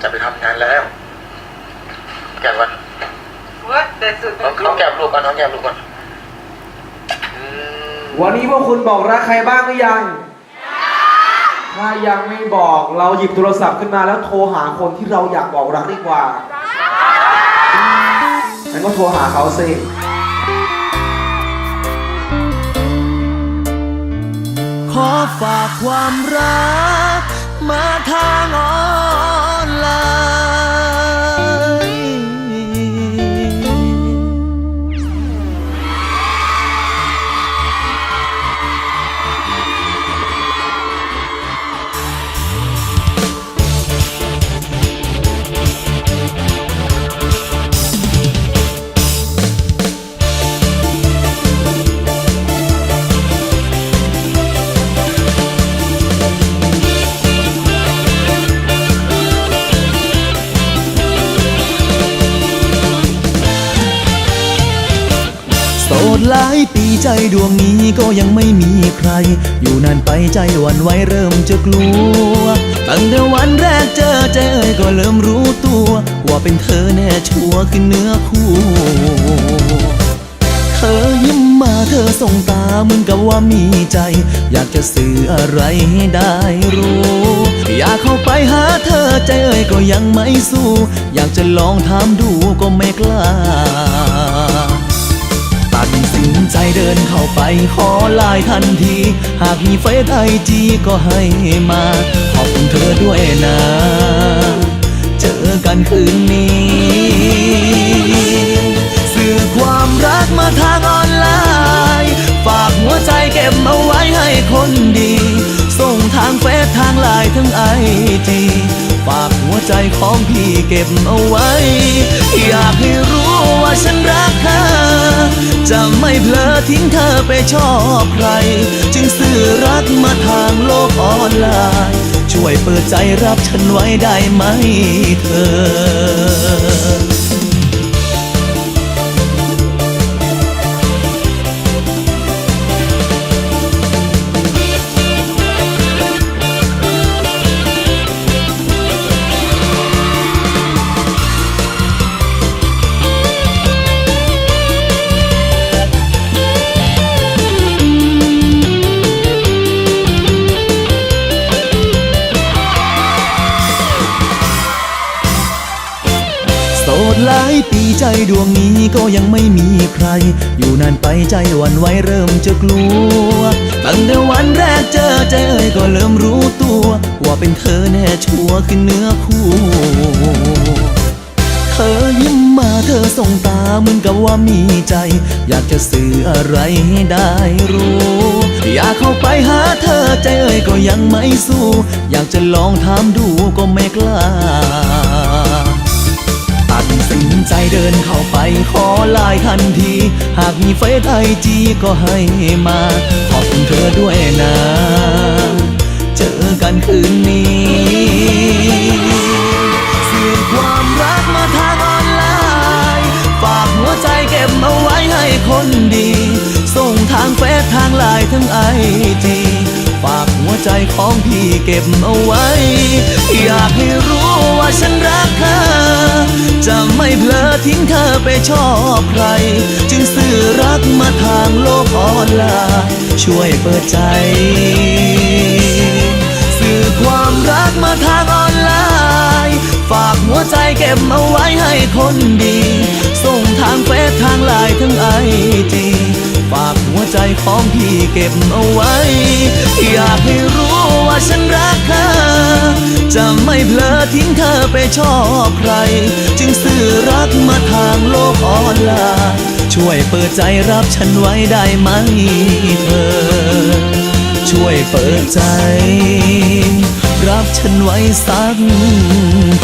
จะไปทำงานแล้วแก้วกันน้องแก้วลูกก่อนน้องแก้วลูกก่อนวันนี้พวกคุณบอกรักใครบ้างหรือยังถ้ายังไม่บอกเราหยิบโทรศัพท์ขึ้นมาแล้วโทรหาคนที่เราอยากบอกรักดีกว่างั้นก็โทรหาเขาสิขอฝากความรักมาทางออนไลน์โสดหลายปีใจดวงนี้ก็ยังไม่มีใครอยู่นานไปใจหวั่นไหวเริ่มจะกลัวตั้งแต่วันแรกเจอใจก็เริ่มรู้ตัวว่าเป็นเธอแน่ชัวร์คือเนื้อคู่เธอยิ้มมาเธอส่งตาเหมือนกับว่ามีใจอยากจะสื่ออะไรให้ได้รู้อยากเข้าไปหาเธอใจก็ยังไม่สู้อยากจะลองถามดูก็ไม่กล้าตัดสินใจเดินเข้าไปขอไลน์ทันทีหากมีเฟซไอจีก็ให้มาขอบคุณเธอด้วยนะเจอกันคืนนี้สื่อความรักมาทางออนไลน์ฝากหัวใจเก็บเอาไว้ให้คนดีส่งทางเฟซทางไลน์ทั้งไอจีฝากหัวใจของพี่เก็บเอาไว้อยากให้รู้ว่าฉันรักเธอจะไม่เผลอทิ้งเธอไปชอบใครจึงสื่อรักมาทางโลกออนไลน์ช่วยเปิดใจรับฉันไว้ได้ไหมเธอโสดหลายปีใจดวงนี้ก็ยังไม่มีใครอยู่นานไปใจหวั่นไหวเริ่มจะกลัวตั้งแต่วันแรกเจอใจก็เริ่มรู้ตัวว่าเป็นเธอแน่ชัวร์คือเนื้อคู่เธอยิ้มมาเธอส่งตาเหมือนกับว่ามีใจอยากจะสื่ออะไรให้ได้รู้อยากเข้าไปหาเธอใจก็ยังไม่สู้อยากจะลองถามดูก็ไม่กล้าตัดสินใจเดินเข้าไปขอไลน์ทันทีหากมีเฟซไอจีก็ให้มาขอบคุณเธอด้วยนะเจอกันคืนนี้สื่อความรักมาทางออนไลน์ฝากหัวใจเก็บเอาไว้ให้คนดีส่งทางเฟซทางไลน์ทั้งไอจีฝากหัวใจของพี่เก็บเอาไว้อยากให้รู้ว่าฉันรักเธอจะไม่เผลอทิ้งเธอไปชอบใครจึงสื่อรักมาทางโลกออนไลน์ช่วยเปิดใจสื่อความรักมาทางออนไลน์ฝากหัวใจเก็บเอาไว้ให้คนดีส่งทางเฟซทางไลน์ทั้งไอจีฝากหัวใจของพี่เก็บเอาไว้อยากให้รู้ว่าฉันรักเธอจะไม่เผลอทิ้งเธอไปชอบใครจึงสื่อรักมาทางโลกออนไลน์ช่วยเปิดใจรับฉันไว้ได้ไหมเธอช่วยเปิดใจรับฉันไว้สัก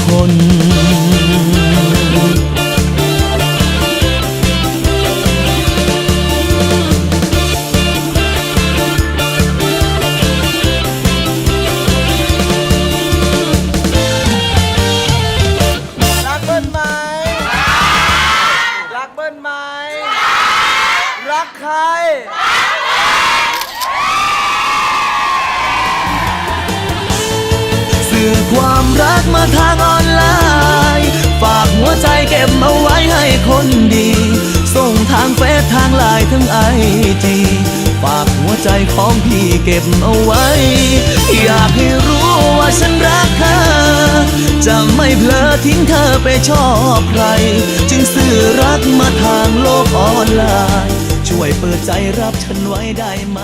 คน ความรักมาทางออนไล บเอาไว้ให้คนดี ส่งทางเฟซทางไลน์ทั้งไอจีฝากหัวใจของพี่เก็บเอาไว้ อยากให้รู้ว่าฉันรักเธอ จะไม่เผลอทิ้งเธอไปชอบใคร จึงสื่อรักมาทางโลกออนไลน์ ช่วยเปิดใจรับฉันไว้ได้ไหม